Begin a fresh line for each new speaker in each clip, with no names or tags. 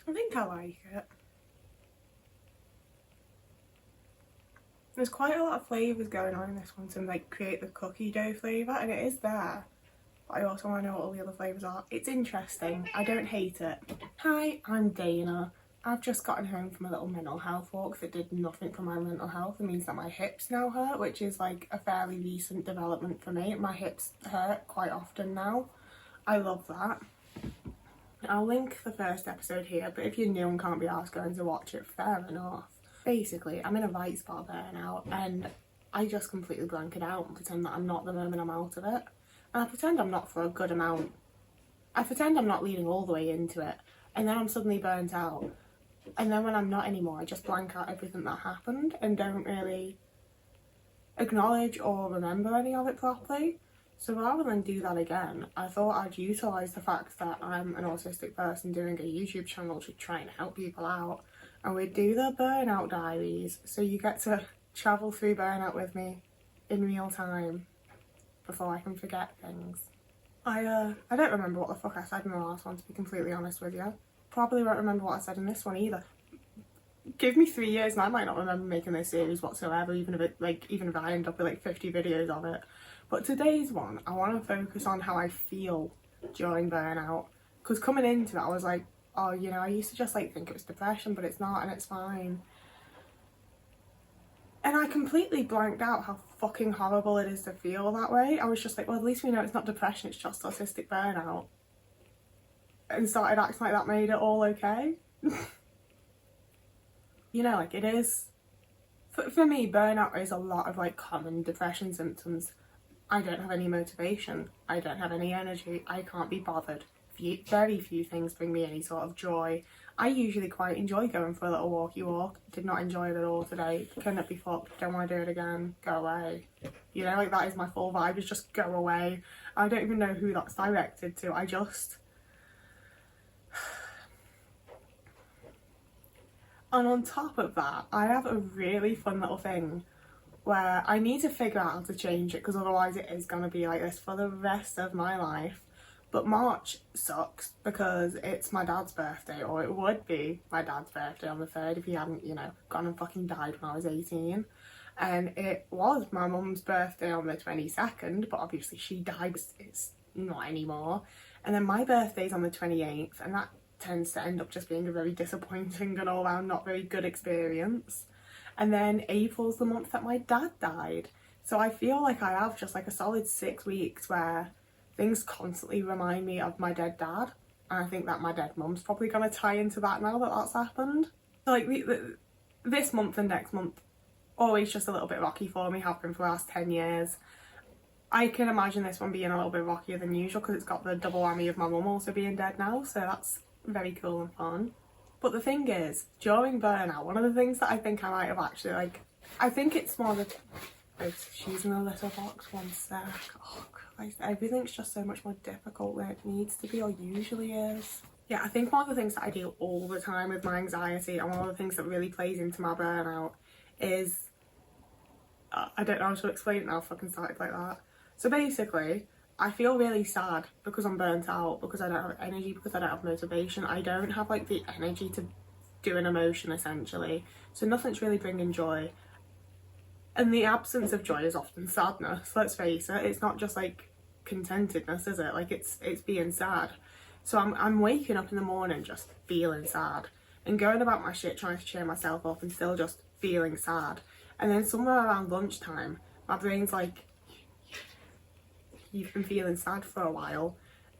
I think I like it. There's quite a lot of flavours going on in this one to like create the cookie dough flavour, and it is there. But I also want to know what all the other flavours are. It's interesting. I don't hate it. Hi, I'm Dana. I've just gotten home from a little mental health walk that did nothing for my mental health. It means that my hips now hurt, which is like a fairly recent development for me. My hips hurt quite often now. I love that. I'll link the first episode here, but if you're new and can't be asked going to watch it, fair enough. Basically, I'm in a right spot burnout and I just completely blank it out and pretend that I'm not the moment I'm out of it. And I pretend I'm not for a good amount. I pretend I'm not leading all the way into it, and then I'm suddenly burnt out. And then when I'm not anymore, I just blank out everything that happened and don't really acknowledge or remember any of it properly. So rather than do that again, I thought I'd utilise the fact that I'm an autistic person doing a YouTube channel to try and help people out. And we'd do the Burnout Diaries, so you get to travel through burnout with me in real time before I can forget things. I don't remember what the fuck I said in the last one, to be completely honest with you. Probably won't remember what I said in this one either. Give me 3 years and I might not remember making this series whatsoever, even if I end up with like 50 videos of it. But today's one, I want to focus on how I feel during burnout. Because coming into it, I was like, oh, you know, I used to just like think it was depression, but it's not, and it's fine. And I completely blanked out how fucking horrible it is to feel that way. I was just like, well, at least we know it's not depression, it's just autistic burnout. And started acting like that made it all okay. You know, like it is, for me, burnout is a lot of like common depression symptoms. I don't have any motivation, I don't have any energy, I can't be bothered. Very few things bring me any sort of joy. I usually quite enjoy going for a little walkie walk. Did not enjoy it at all today. Couldn't be fucked, don't want to do it again, go away. You know, like that is my full vibe, is just go away. I don't even know who that's directed to, I just... And on top of that, I have a really fun little thing where I need to figure out how to change it, because otherwise it is going to be like this for the rest of my life. But March sucks because it's my dad's birthday, or it would be my dad's birthday on the 3rd if he hadn't, you know, gone and fucking died when I was 18. And it was my mum's birthday on the 22nd, but obviously she died, it's not anymore. And then my birthday's on the 28th, and that tends to end up just being a very disappointing and all round not very good experience. And then April's the month that my dad died. So I feel like I have just like a solid 6 weeks where things constantly remind me of my dead dad. And I think that my dead mum's probably going to tie into that now that that's happened. So like this month and next month, always just a little bit rocky for me, have been for the last 10 years. I can imagine this one being a little bit rockier than usual because it's got the double whammy of my mum also being dead now. So that's very cool and fun. But the thing is, during burnout, one of the things that I think I might have actually, like, I think it's more the... Oh, she's in a litter box, one sec. Oh, Christ, everything's just so much more difficult than it needs to be or usually is. Yeah, I think one of the things that I do all the time with my anxiety, and one of the things that really plays into my burnout is... I don't know how to explain it now, fucking started like that. So basically, I feel really sad because I'm burnt out, because I don't have energy, because I don't have motivation. I don't have like the energy to do an emotion essentially. So nothing's really bringing joy. And the absence of joy is often sadness, let's face it. It's not just like contentedness, is it? Like it's being sad. So I'm waking up in the morning just feeling sad and going about my shit trying to cheer myself up and still just feeling sad. And then somewhere around lunchtime, my brain's like, you've been feeling sad for a while,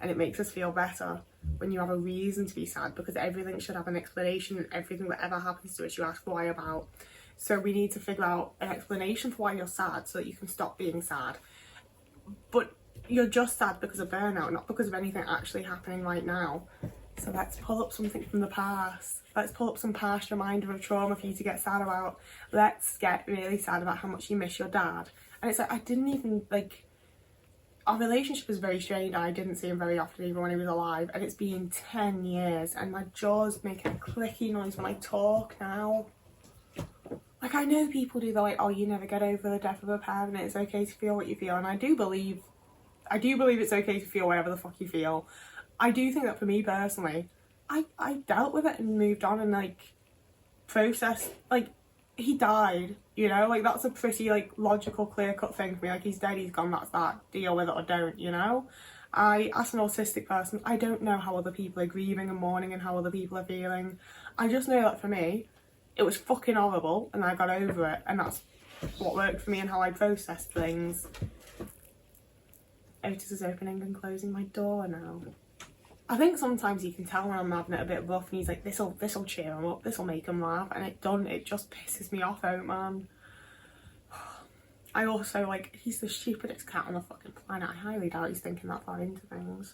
and it makes us feel better when you have a reason to be sad, because everything should have an explanation, and everything that ever happens to us you ask why about. So we need to figure out an explanation for why you're sad so that you can stop being sad. But you're just sad because of burnout, not because of anything actually happening right now. So let's pull up something from the past. Let's pull up some past reminder of trauma for you to get sad about. Let's get really sad about how much you miss your dad. And it's like, I didn't even, like... Our relationship was very strained. I didn't see him very often even when he was alive, and it's been 10 years and my jaw's making a clicky noise when I talk now. Like, I know people do, they're like, oh, you never get over the death of a parent, it's okay to feel what you feel, and I do believe it's okay to feel whatever the fuck you feel. I do think that for me personally, I dealt with it and moved on and like processed, like he died, you know, like that's a pretty like logical, clear-cut thing for me. Like he's dead, he's gone, that's that. Deal with it or don't, you know. As an autistic person, I don't know how other people are grieving and mourning and how other people are feeling. I just know that for me, it was fucking horrible and I got over it, and that's what worked for me and how I processed things. Otis is opening and closing my door now. I think sometimes you can tell when I'm having it a bit rough and he's like, this'll cheer him up, this'll make him laugh, and it just pisses me off out, man. I also, like, he's the stupidest cat on the fucking planet. I highly doubt he's thinking that far into things.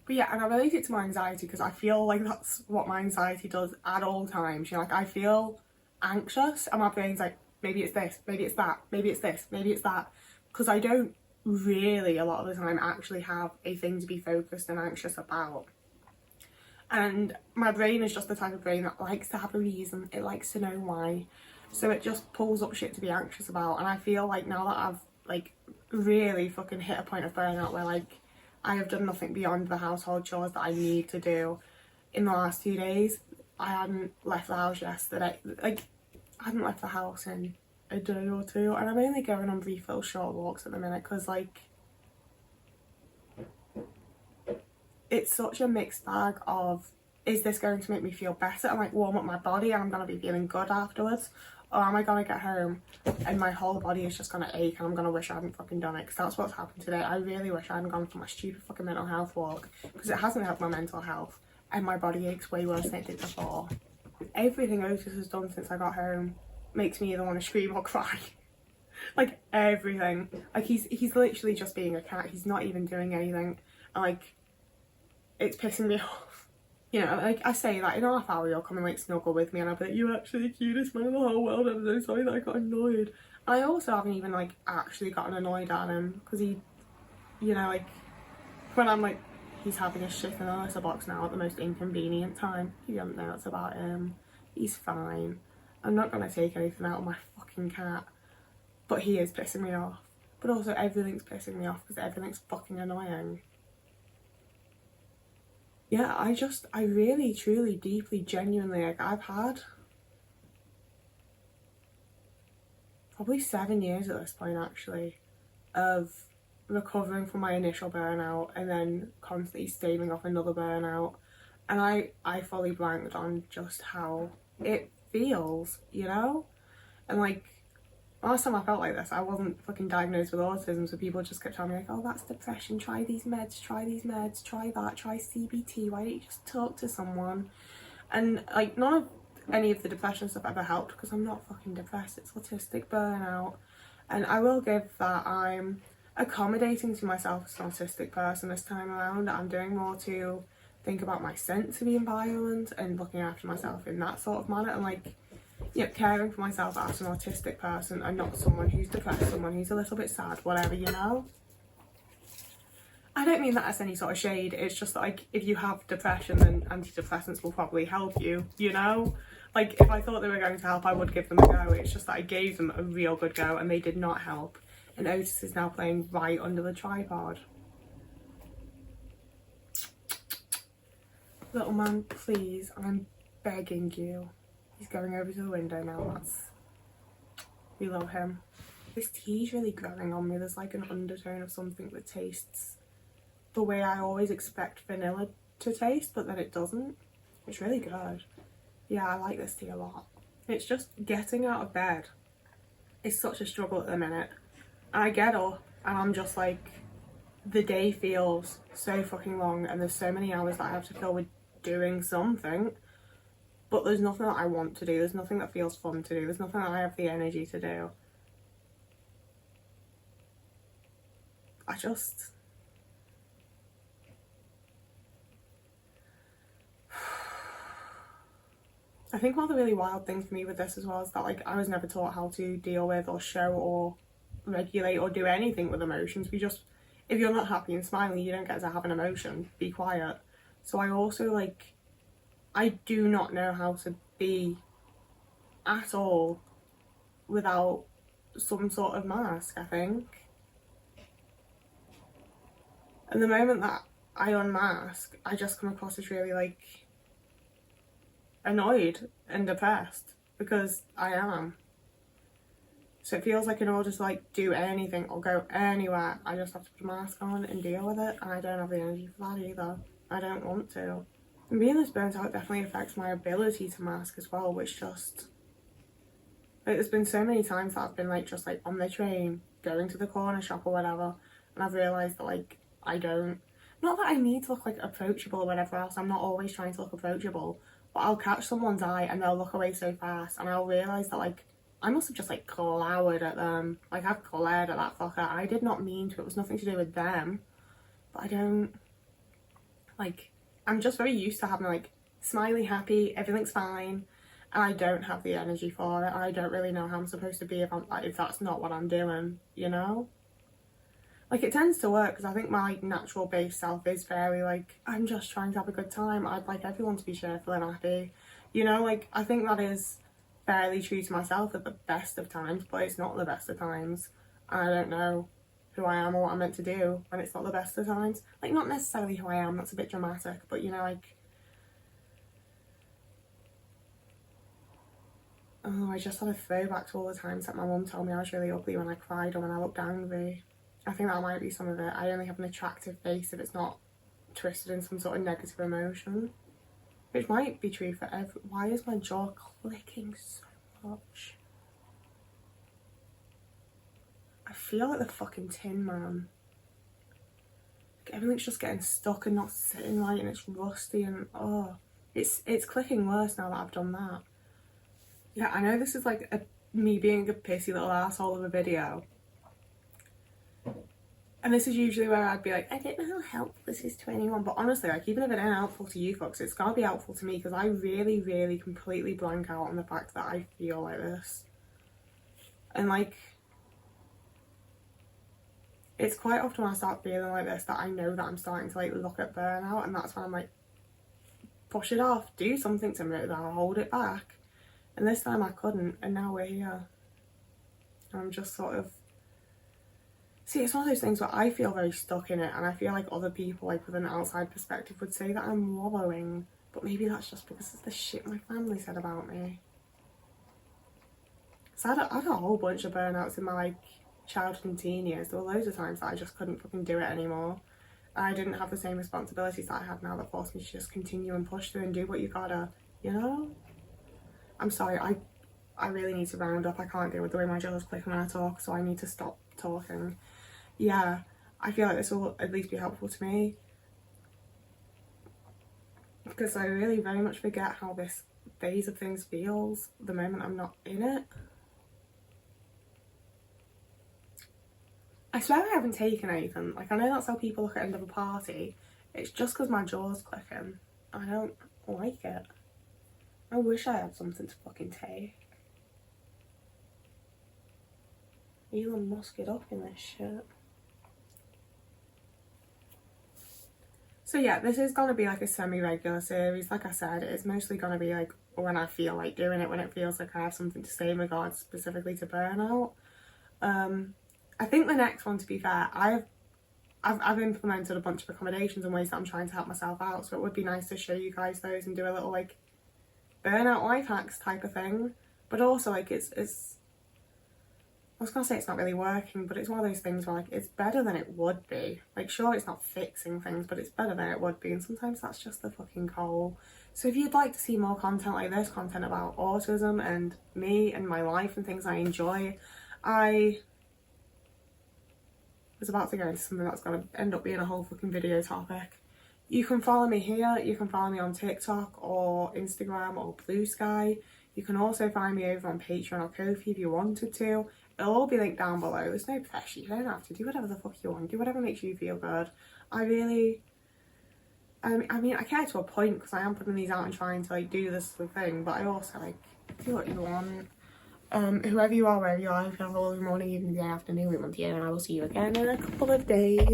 But yeah, and I relate it to my anxiety because I feel like that's what my anxiety does at all times. You know, like I feel anxious and my brain's like, maybe it's this, maybe it's that, maybe it's this, maybe it's that. Because I don't really, a lot of the time, actually have a thing to be focused and anxious about. And my brain is just the type of brain that likes to have a reason, it likes to know why. So it just pulls up shit to be anxious about. And I feel like now that I've like really fucking hit a point of burnout where like I have done nothing beyond the household chores that I need to do in the last 2 days. I hadn't left the house yesterday. Like, I hadn't left the house in a day or two. And I'm only going on brief little short walks at the minute because, like, it's such a mixed bag of, is this going to make me feel better and, like, warm up my body and I'm going to be feeling good afterwards? Or am I going to get home and my whole body is just going to ache and I'm going to wish I hadn't fucking done it? Because that's what's happened today. I really wish I hadn't gone for my stupid fucking mental health walk because it hasn't helped my mental health and my body aches way worse than it did before. Everything Otis has done since I got home makes me either want to scream or cry. Like, everything. Like, he's literally just being a cat. He's not even doing anything. And, like, it's pissing me off. You know, like, I say that in a half hour you'll come and, like, snuggle with me and I'll be like, you're actually the cutest man in the whole world, I'm so sorry that I got annoyed. And I also haven't even, like, actually gotten annoyed at him, because he, you know, like, when I'm like, he's having a shit in a litter box now at the most inconvenient time, you don't know it's about him, he's fine. I'm not going to take anything out of my fucking cat, but he is pissing me off. But also everything's pissing me off because everything's fucking annoying. Yeah, I really, truly, deeply, genuinely, like, I've had probably 7 years at this point, actually, of recovering from my initial burnout and then constantly staving off another burnout. And I fully blanked on just how it feels, you know? And, like, last time I felt like this, I wasn't fucking diagnosed with autism, so people just kept telling me, like, oh, that's depression, try these meds, try that, try CBT, why don't you just talk to someone? And, like, none of any of the depression stuff ever helped, because I'm not fucking depressed, it's autistic burnout. And I will give that I'm accommodating to myself as an autistic person this time around. I'm doing more to think about my sensory environment and looking after myself in that sort of manner, and, like, you know, caring for myself as an autistic person and not someone who's depressed, someone who's a little bit sad, whatever, you know? I don't mean that as any sort of shade, it's just that, like, if you have depression, then antidepressants will probably help you, you know? Like, if I thought they were going to help, I would give them a go. It's just that I gave them a real good go and they did not help. And Otis is now playing right under the tripod. Little man, please, I'm begging you. He's going over to the window now, we love him. This tea's really growing on me. There's like an undertone of something that tastes the way I always expect vanilla to taste, but then it doesn't. It's really good. Yeah, I like this tea a lot. It's just getting out of bed is such a struggle at the minute. And I get up and I'm just like, the day feels so fucking long and there's so many hours that I have to fill with doing something. But there's nothing that I want to do, there's nothing that feels fun to do, there's nothing that I have the energy to do. I think one of the really wild things for me with this as well is that, like, I was never taught how to deal with or show or regulate or do anything with emotions. If you're not happy and smiling, you don't get to have an emotion, be quiet. So I also, like, I do not know how to be at all without some sort of mask, I think. And the moment that I unmask, I just come across as really like annoyed and depressed, because I am. So it feels like in order to like do anything or go anywhere, I just have to put a mask on and deal with it, and I don't have the energy for that either. I don't want to. And being this burnt out definitely affects my ability to mask as well, which just, like, there's been so many times that I've been like just like on the train, going to the corner shop or whatever, and I've realised that like I don't, not that I need to look like approachable or whatever else, I'm not always trying to look approachable, but I'll catch someone's eye and they'll look away so fast and I'll realise that like I must have just like glowered at them. Like I've glared at that fucker. I did not mean to, it was nothing to do with them. But I don't, like, I'm just very used to having like smiley, happy, everything's fine. And I don't have the energy for it. I don't really know how I'm supposed to be if that's not what I'm doing, you know? Like it tends to work because I think my natural base self is very like, I'm just trying to have a good time. I'd like everyone to be cheerful and happy. You know, like I think that is fairly true to myself at the best of times, but it's not the best of times. And I don't know who I am or what I'm meant to do when it's not the best of times. Like not necessarily who I am, that's a bit dramatic, but you know, like, oh, I just had a throwback to all the times that my mum told me I was really ugly when I cried or when I looked angry. I think that might be some of it. I only have an attractive face if it's not twisted in some sort of negative emotion. Which might be true for every... Why is my jaw clicking so much? I feel like the fucking Tin Man. Like everything's just getting stuck and not sitting right and it's rusty and oh. It's clicking worse now that I've done that. Yeah, I know this is like me being a pissy little asshole of a video. And this is usually where I'd be like, I don't know how helpful this is to anyone. But honestly, like, even if it ain't helpful to you folks, it's gotta be helpful to me because I really, really completely blank out on the fact that I feel like this. And like, it's quite often when I start feeling like this that I know that I'm starting to like look at burnout, and that's when I'm like, push it off, do something to make that, hold it back. And this time I couldn't, and now we're here. And I'm just sort of, see, it's one of those things where I feel very stuck in it, and I feel like other people, like with an outside perspective, would say that I'm wallowing, but maybe that's just because of the shit my family said about me. So I had a whole bunch of burnouts in my like childhood and teen years. There were loads of times that I just couldn't fucking do it anymore. I didn't have the same responsibilities that I have now that forced me to just continue and push through and do what you gotta, you know? I'm sorry, I really need to round up. I can't deal with the way my jaw's clicking when I talk, so I need to stop talking. Yeah, I feel like this will at least be helpful to me, because I really very much forget how this phase of things feels the moment I'm not in it. I swear I haven't taken anything. Like, I know that's how people look at the end of a party. It's just because my jaw's clicking. I don't like it. I wish I had something to fucking take. Elon Musk it up in this shit. So yeah, this is gonna be like a semi-regular series. Like I said, it's mostly gonna be like when I feel like doing it, when it feels like I have something to say in regards specifically to burnout. I think the next one, to be fair, I've implemented a bunch of accommodations and ways that I'm trying to help myself out, so it would be nice to show you guys those and do a little like burnout life hacks type of thing. But also like it's I was gonna say it's not really working, but it's one of those things where like it's better than it would be. Like sure, it's not fixing things, but it's better than it would be, and sometimes that's just the fucking goal. So if you'd like to see more content like this, content about autism and me and my life and things I enjoy, I was about to go into something that's going to end up being a whole fucking video topic. You can follow me here, you can follow me on TikTok or Instagram or Blue Sky. You can also find me over on Patreon or Ko-fi if you wanted to. It'll all be linked down below. There's no pressure, you don't have to. Do whatever the fuck you want, do whatever makes you feel good. I mean, I care to a point because I am putting these out and trying to like do this thing, but I also like do what you want. Whoever you are, wherever you are, if you have all the morning, evening, day, afternoon, we want you, and I will see you again in a couple of days.